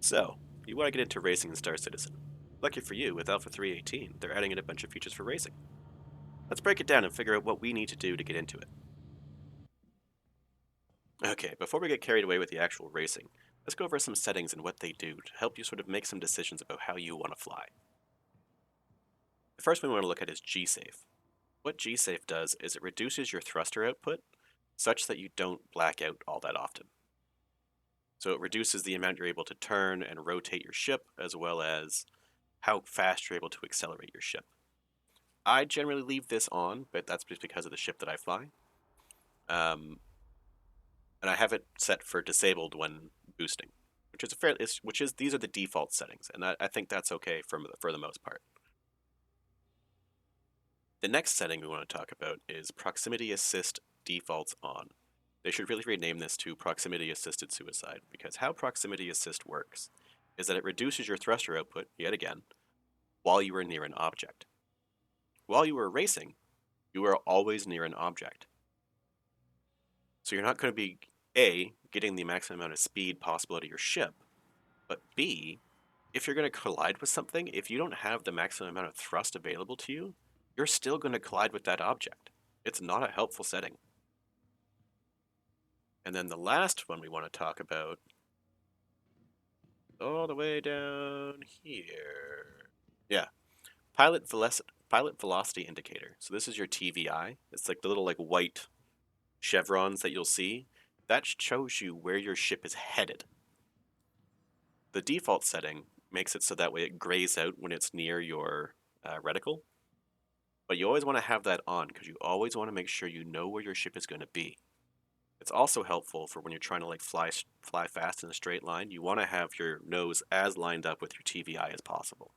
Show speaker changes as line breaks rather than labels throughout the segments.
So, you want to get into racing in Star Citizen. Lucky for you, with Alpha 318, they're adding in a bunch of features for racing. Let's break it down and figure out what we need to do to get into it. Okay, before we get carried away with the actual racing, let's go over some settings and what they do to help you sort of make some decisions about how you want to fly. The first one we want to look at is G-Safe. What G-Safe does is it reduces your thruster output such that you don't black out all that often. So it reduces the amount you're able to turn and rotate your ship, as well as how fast you're able to accelerate your ship. I generally leave this on, but that's just because of the ship that I fly. Um, and I have it set for disabled when boosting, which is these are the default settings, and I think that's okay for the most part. The next setting we want to talk about is proximity assist defaults on. They should really rename this to proximity assisted suicide, because how proximity assist works is that it reduces your thruster output, yet again, while you are near an object. While you are racing, you are always near an object. So you're not going to be, A, getting the maximum amount of speed possible out of your ship, but B, if you're going to collide with something, if you don't have the maximum amount of thrust available to you, you're still going to collide with that object. It's not a helpful setting. And then the last one we want to talk about, all the way down here. Yeah, pilot velocity indicator. So this is your TVI. It's like the little white chevrons that you'll see. That shows you where your ship is headed. The default setting makes it so that way it grays out when it's near your reticle. But you always want to have that on because you always want to make sure you know where your ship is going to be. It's also helpful for when you're trying to fly fast in a straight line. You want to have your nose as lined up with your TVI as possible.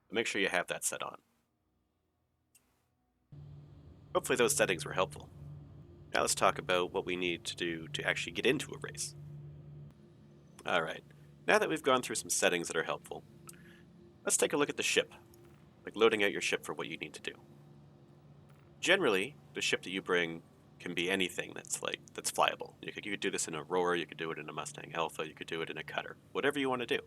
But make sure you have that set on. Hopefully those settings were helpful. Now let's talk about what we need to do to actually get into a race. Alright, now that we've gone through some settings that are helpful, let's take a look at the ship, like loading out your ship for what you need to do. Generally, the ship that you bring can be anything that's flyable. You could do this in a Aurora, you could do it in a Mustang Alpha, you could do it in a Cutter, whatever you want to do.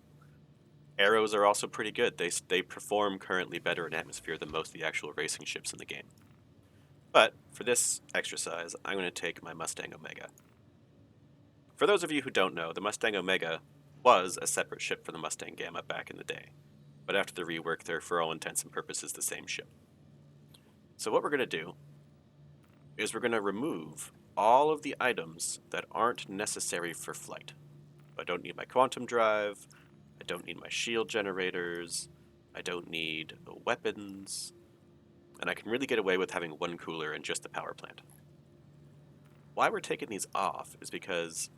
Arrows are also pretty good. They perform currently better in atmosphere than most of the actual racing ships in the game. But for this exercise, I'm going to take my Mustang Omega. For those of you who don't know, the Mustang Omega was a separate ship for the Mustang Gamma back in the day. But after the rework, they're for all intents and purposes the same ship. So what we're going to do is we're going to remove all of the items that aren't necessary for flight. I don't need my quantum drive, I don't need my shield generators, I don't need the weapons, and I can really get away with having one cooler and just the power plant. Why we're taking these off is because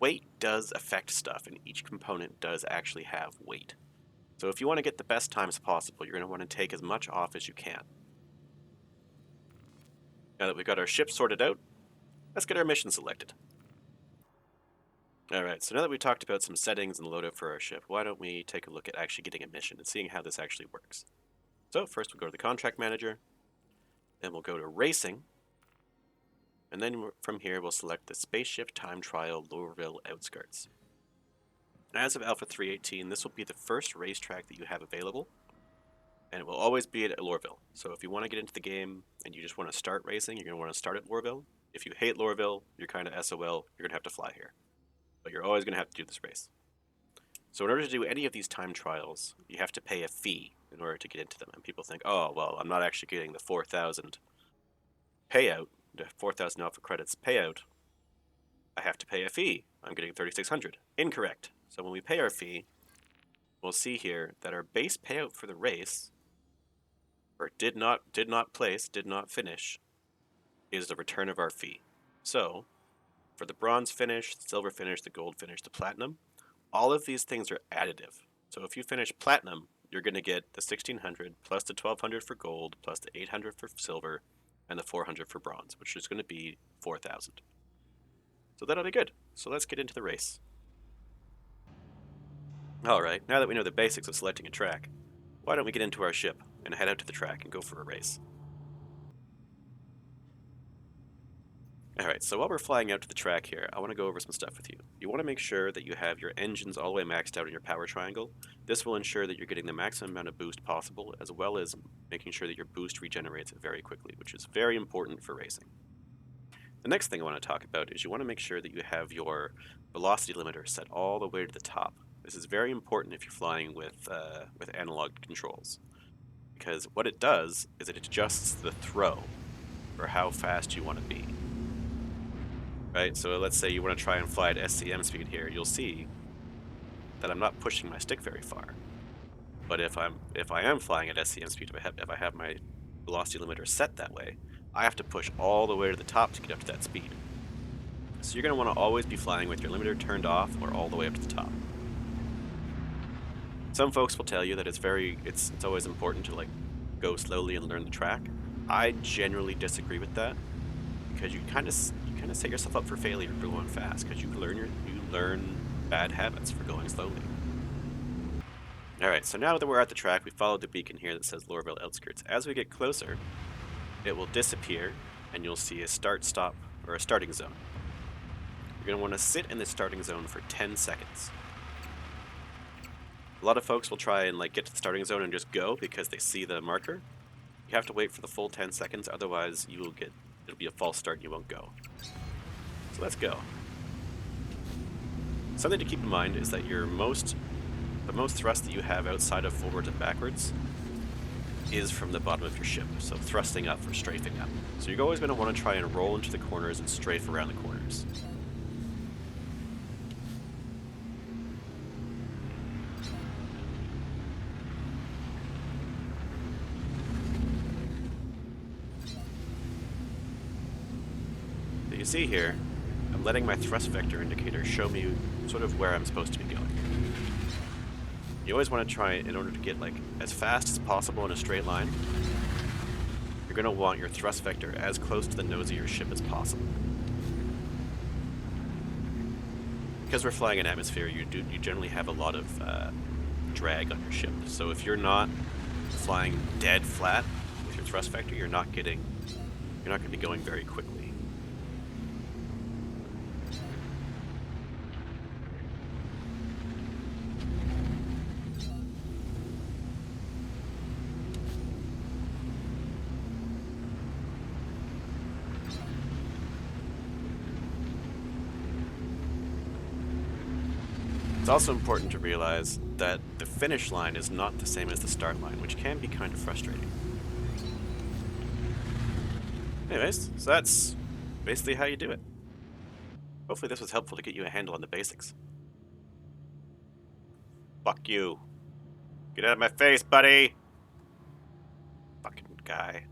weight does affect stuff, and each component does actually have weight. So if you want to get the best times possible, you're going to want to take as much off as you can. Now that we've got our ship sorted out, let's get our mission selected. Alright, so now that we've talked about some settings and loadout for our ship, why don't we take a look at actually getting a mission and seeing how this actually works. So first we'll go to the contract manager, then we'll go to racing, and then from here we'll select the Spaceship Time Trial Lowerville Outskirts. As of Alpha 318, this will be the first racetrack that you have available, and it will always be at Lorville. So if you want to get into the game and you just want to start racing, you're going to want to start at Lorville. If you hate Lorville, you're kind of SOL, you're going to have to fly here. But you're always going to have to do this race. So in order to do any of these time trials, you have to pay a fee in order to get into them. And people think, oh, well, I'm not actually getting the 4,000 payout, the 4,000 Alpha credits payout. I have to pay a fee. I'm getting 3,600. Incorrect. So when we pay our fee, we'll see here that our base payout for the race, or did not finish, is the return of our fee. So for the bronze finish, the silver finish, the gold finish, the platinum, all of these things are additive. So if you finish platinum, you're going to get the 1,600 plus the 1,200 for gold, plus the 800 for silver, and the 400 for bronze, which is going to be 4,000. So that'll be good. So let's get into the race. Alright, now that we know the basics of selecting a track, why don't we get into our ship and head out to the track and go for a race. Alright, so while we're flying out to the track here, I want to go over some stuff with you. You want to make sure that you have your engines all the way maxed out in your power triangle. This will ensure that you're getting the maximum amount of boost possible, as well as making sure that your boost regenerates very quickly, which is very important for racing. The next thing I want to talk about is you want to make sure that you have your velocity limiter set all the way to the top. This is very important if you're flying with analog controls, because what it does is it adjusts the throw for how fast you want to be. Right, so let's say you want to try and fly at SCM speed here. You'll see that I'm not pushing my stick very far. But if I am flying at SCM speed, if I have my velocity limiter set that way, I have to push all the way to the top to get up to that speed. So you're going to want to always be flying with your limiter turned off or all the way up to the top. Some folks will tell you that it's always important to like go slowly and learn the track. I generally disagree with that, because you kind of set yourself up for failure for going fast, because you learn bad habits for going slowly. Alright, so now that we're at the track, we followed the beacon here that says Lorville Outskirts. As we get closer, it will disappear, and you'll see a start-stop, or a starting zone. You're going to want to sit in the starting zone for 10 seconds. A lot of folks will try and like get to the starting zone and just go because they see the marker. You have to wait for the full 10 seconds, otherwise it'll be a false start and you won't go. So let's go. Something to keep in mind is that the most thrust that you have outside of forwards and backwards is from the bottom of your ship, so thrusting up or strafing up. So you're always going to want to try and roll into the corners and strafe around the corners. So you see here, I'm letting my thrust vector indicator show me sort of where I'm supposed to be going. You always want to try, in order to get like as fast as possible in a straight line, you're going to want your thrust vector as close to the nose of your ship as possible. Because we're flying in atmosphere, you generally have a lot of drag on your ship. So if you're not flying dead flat with your thrust vector, you're not going to be going very quickly. It's also important to realize that the finish line is not the same as the start line, which can be kind of frustrating. Anyways, so that's basically how you do it. Hopefully this was helpful to get you a handle on the basics. Fuck you. Get out of my face, buddy! Fucking guy.